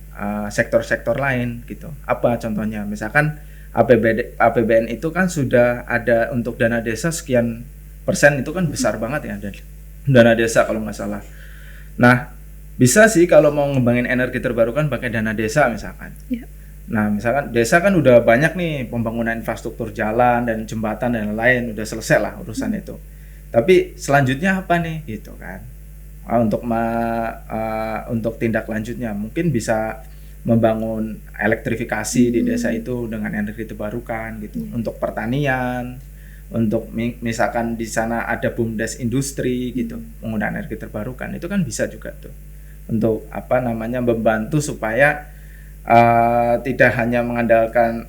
Speaker 1: sektor-sektor lain gitu. Apa contohnya? Misalkan APBN itu kan sudah ada untuk dana desa sekian persen, itu kan besar banget ya dana desa kalau nggak salah. Nah bisa sih kalau mau ngembangin energi terbarukan pakai dana desa misalkan. Nah misalkan desa kan udah banyak nih pembangunan infrastruktur jalan dan jembatan dan lain, udah selesai lah urusan itu. Tapi selanjutnya apa nih gitu kan? Untuk tindak lanjutnya mungkin bisa membangun elektrifikasi di desa itu dengan energi terbarukan gitu. Untuk pertanian, untuk misalkan di sana ada BUMDes industri gitu, penggunaan energi terbarukan itu kan bisa juga tuh untuk membantu supaya tidak hanya mengandalkan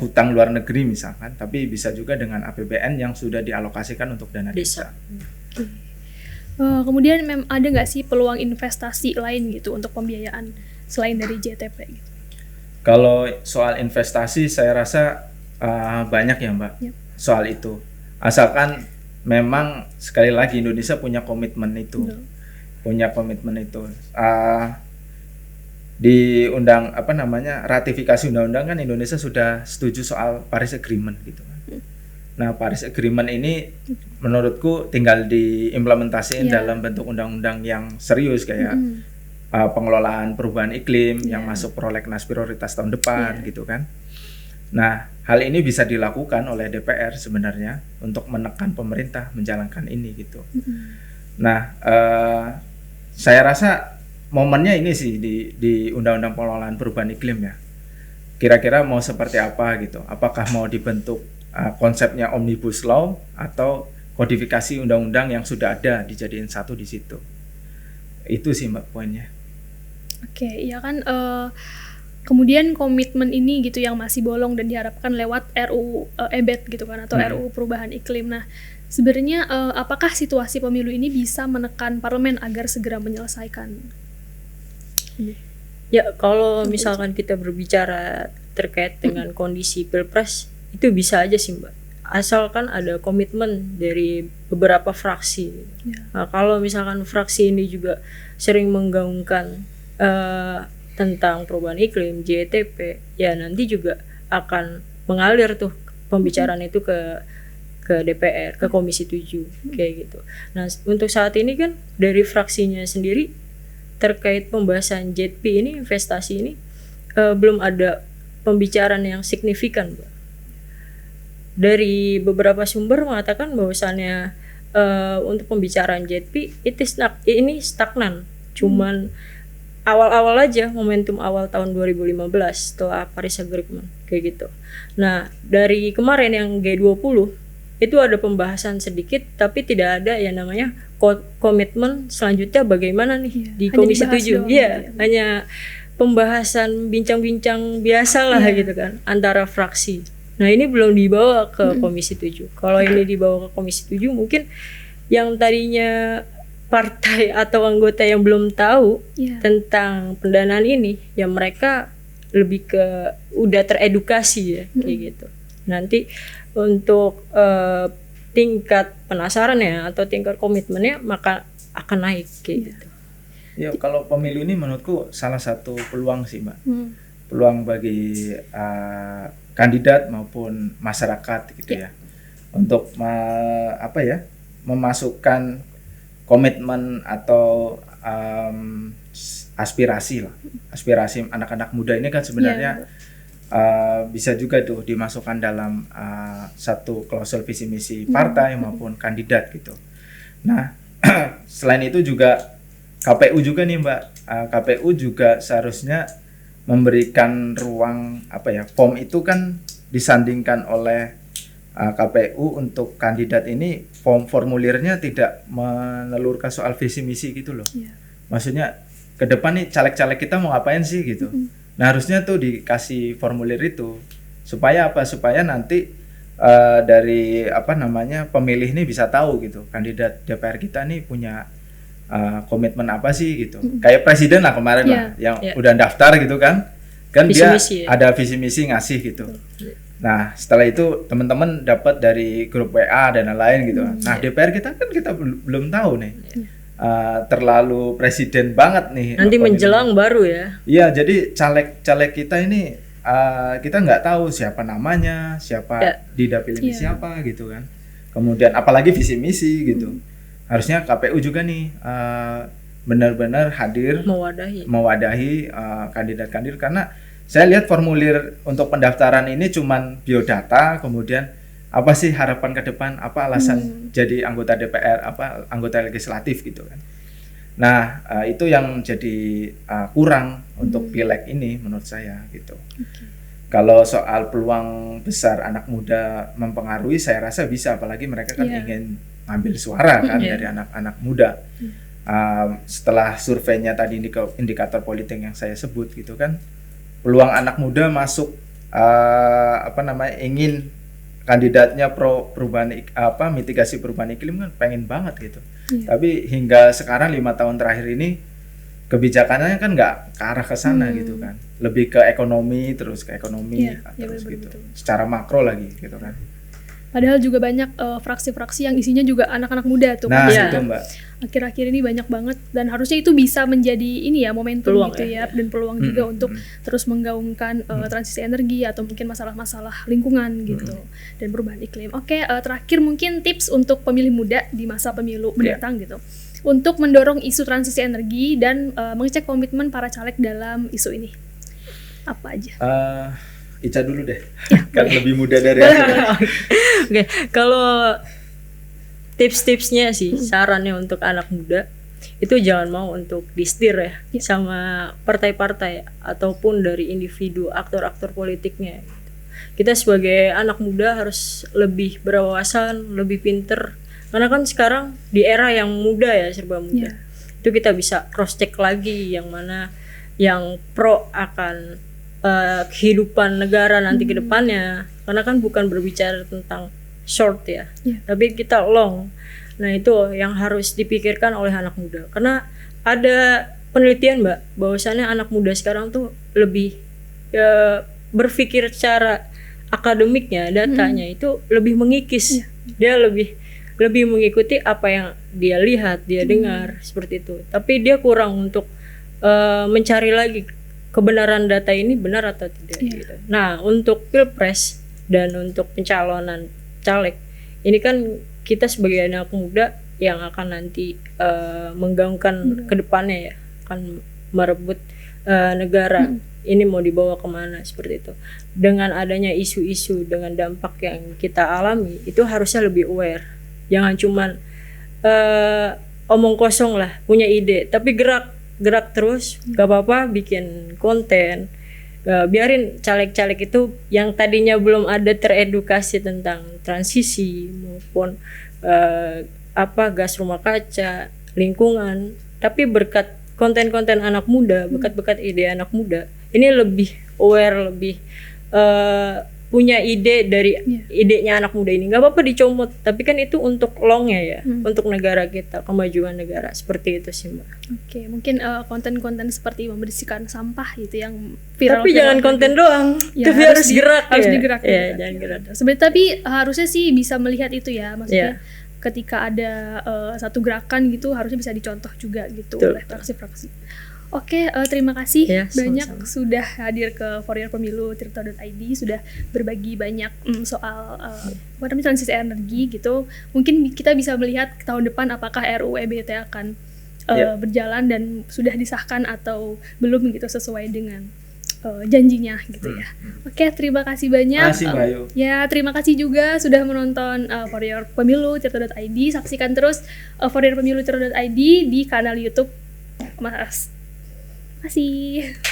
Speaker 1: hutang luar negeri misalkan, tapi bisa juga dengan APBN yang sudah dialokasikan untuk dana desa.
Speaker 3: Kemudian ada nggak sih peluang investasi lain gitu untuk pembiayaan selain dari JTP gitu?
Speaker 1: Kalau soal investasi saya rasa banyak ya Mbak,
Speaker 3: Yep.
Speaker 1: soal itu. Asalkan memang sekali lagi Indonesia punya komitmen itu.
Speaker 3: Betul.
Speaker 1: Punya komitmen itu. Di ratifikasi undang-undang kan Indonesia sudah setuju soal Paris Agreement gitu kan. Nah, Paris Agreement ini menurutku tinggal diimplementasiin dalam bentuk undang-undang yang serius kayak pengelolaan perubahan iklim yang masuk prolegnas prioritas tahun depan gitu kan. Nah, hal ini bisa dilakukan oleh DPR sebenarnya untuk menekan pemerintah menjalankan ini gitu. Nah, saya rasa momennya ini sih di Undang-Undang Pengelolaan Perubahan Iklim ya. Kira-kira mau seperti apa gitu? Apakah mau dibentuk konsepnya Omnibus Law atau kodifikasi undang-undang yang sudah ada dijadiin satu di situ? Itu sih Mbak poinnya.
Speaker 3: Oke, ya kan. Kemudian komitmen ini gitu yang masih bolong dan diharapkan lewat RUU EBET gitu kan, atau RUU Perubahan Iklim. Nah, sebenarnya apakah situasi pemilu ini bisa menekan parlemen agar segera menyelesaikan?
Speaker 2: Ya, kalau misalkan kita berbicara terkait dengan kondisi Pilpres, itu bisa aja sih Mbak. Asalkan ada komitmen dari beberapa fraksi. Nah, kalau misalkan fraksi ini juga sering menggaungkan tentang perubahan iklim, JTP, ya nanti juga akan mengalir tuh pembicaraan itu ke DPR, ke Komisi 7 kayak gitu. Nah, untuk saat ini kan dari fraksinya sendiri terkait pembahasan JTP ini, investasi ini belum ada pembicaraan yang signifikan, Mbak. Dari beberapa sumber mengatakan bahwasannya untuk pembicaraan JTP ini stagnan, cuman awal-awal aja, momentum awal tahun 2015 setelah Paris Agreement kayak gitu. Nah, dari kemarin yang G20 itu ada pembahasan sedikit, tapi tidak ada yang namanya komitmen selanjutnya bagaimana nih di Komisi 7. Iya, hanya pembahasan bincang-bincang biasa lah gitu kan antara fraksi. Nah, ini belum dibawa ke Komisi 7. Kalau ini dibawa ke Komisi 7 mungkin yang tadinya partai atau anggota yang belum tahu tentang pendanaan ini, ya mereka lebih ke udah teredukasi ya kayak gitu. Nanti untuk tingkat penasaran ya atau tingkat komitmennya maka akan naik kayak gitu.
Speaker 1: Ya, kalau pemilu ini menurutku salah satu peluang sih Mbak. Peluang bagi kandidat maupun masyarakat gitu ya. Untuk memasukkan komitmen atau aspirasi anak-anak muda ini kan sebenarnya bisa juga tuh dimasukkan dalam satu klausul visi misi partai maupun kandidat gitu. Nah, selain itu juga KPU juga nih Mbak, KPU juga seharusnya memberikan ruang form itu kan disandingkan oleh KPU untuk kandidat ini, formulirnya tidak menelurkan soal visi misi gitu loh. Maksudnya ke depan nih caleg-caleg kita mau ngapain sih gitu. Nah, harusnya tuh dikasih formulir itu supaya apa? Supaya nanti dari pemilih ini bisa tahu gitu, kandidat DPR kita nih punya komitmen apa sih gitu. Kayak presiden lah kemarin lah yang udah daftar gitu kan visi dia misi, ada visi misi ngasih gitu. Nah, setelah itu teman-teman dapat dari grup WA dan lain-lain gitu. Nah, DPR kita belum tahu nih. Terlalu presiden banget nih.
Speaker 2: Nanti menjelang baru ya.
Speaker 1: Iya, jadi caleg-caleg kita ini kita nggak tahu siapa namanya, siapa di dapil ini siapa gitu kan. Kemudian apalagi visi misi gitu. Harusnya KPU juga nih benar-benar hadir mewadahi kandidat-kandidat, karena saya lihat formulir untuk pendaftaran ini cuman biodata, kemudian apa sih harapan ke depan, apa alasan jadi anggota DPR, apa anggota legislatif gitu kan. Nah, itu yang jadi kurang untuk pileg ini menurut saya gitu. Kalau soal peluang besar anak muda mempengaruhi, saya rasa bisa, apalagi mereka kan ingin ngambil suara kan dari anak-anak muda. Setelah surveinya tadi indikator politik yang saya sebut gitu kan, peluang anak muda masuk ingin kandidatnya pro mitigasi perubahan iklim kan pengen banget gitu.
Speaker 3: Iya.
Speaker 1: Tapi hingga sekarang 5 tahun terakhir ini kebijakannya kan nggak ke arah ke sana gitu kan. Lebih ke ekonomi terus
Speaker 3: Iya,
Speaker 1: terus
Speaker 3: betul,
Speaker 1: gitu.
Speaker 3: betul.
Speaker 1: Secara makro lagi gitu kan.
Speaker 3: Padahal juga banyak fraksi-fraksi yang isinya juga anak-anak muda tuh.
Speaker 1: Nah,
Speaker 2: Iya.
Speaker 1: itu Mbak.
Speaker 3: Akhir-akhir ini banyak banget dan harusnya itu bisa menjadi ini ya momentum
Speaker 2: Peluang
Speaker 3: gitu
Speaker 2: ya.
Speaker 3: ya, dan peluang juga untuk terus menggaungkan transisi energi atau mungkin masalah-masalah lingkungan gitu dan perubahan iklim. Oke, terakhir mungkin tips untuk pemilih muda di masa pemilu mendatang gitu. Untuk mendorong isu transisi energi dan mengecek komitmen para caleg dalam isu ini. Apa aja?
Speaker 1: Ica dulu deh. Kan lebih muda dari
Speaker 3: Boleh,
Speaker 1: aku.
Speaker 3: boleh.
Speaker 2: Oke, kalau tips-tipsnya sih, sarannya untuk anak muda itu jangan mau untuk disetir ya sama partai-partai ataupun dari individu aktor-aktor politiknya. Kita sebagai anak muda harus lebih berwawasan, lebih pinter. Karena kan sekarang di era yang muda ya, serba muda. Itu kita bisa cross check lagi yang mana yang pro akan kehidupan negara nanti ke depannya. Karena kan bukan berbicara tentang short ya, tapi kita long. Nah itu yang harus dipikirkan oleh anak muda. Karena ada penelitian Mbak, bahwasannya anak muda sekarang tuh lebih berpikir secara akademiknya, datanya itu lebih mengikis. Dia lebih mengikuti apa yang dia lihat, dia dengar seperti itu. Tapi dia kurang untuk mencari lagi kebenaran data ini benar atau tidak gitu. Nah, untuk Pilpres dan untuk pencalonan caleg, ini kan kita sebagai anak muda yang akan nanti menggaungkan ke depannya ya, akan merebut negara ini mau dibawa kemana seperti itu. Dengan adanya isu-isu dengan dampak yang kita alami, itu harusnya lebih aware. Jangan cuman omong kosong lah, punya ide, tapi gerak terus, gak apa-apa bikin konten. Biarin caleg-caleg itu yang tadinya belum ada teredukasi tentang transisi maupun gas rumah kaca, lingkungan, tapi berkat konten-konten anak muda, berkat ide anak muda, ini lebih aware, lebih punya ide dari idenya anak muda ini. Gak apa-apa dicomot, tapi kan itu untuk longnya ya, untuk negara kita, kemajuan negara, seperti itu sih Mbak.
Speaker 3: Oke, mungkin konten-konten seperti membersihkan sampah gitu yang viral.
Speaker 2: Tapi jangan konten doang, tapi harus gerak
Speaker 3: harus
Speaker 2: ya.
Speaker 3: digerak.
Speaker 2: Ya, jangan gerak.
Speaker 3: Sebenarnya tapi harusnya sih bisa melihat itu ya, maksudnya ketika ada satu gerakan gitu harusnya bisa dicontoh juga gitu oleh fraksi-fraksi. Oke, terima kasih banyak sama-sama. Sudah hadir ke For Your Pemilu tirta.id, sudah berbagi banyak soal transisi energi gitu. Mungkin kita bisa melihat tahun depan apakah RUU EBT akan berjalan dan sudah disahkan atau belum gitu sesuai dengan janjinya gitu ya. Oke, terima kasih banyak.
Speaker 1: Terima kasih Mbak Ayu.
Speaker 3: Ya, terima kasih juga sudah menonton For Your Pemilu tirta.id. Saksikan terus For Your Pemilu tirta.id di kanal YouTube Mas. Terima kasih.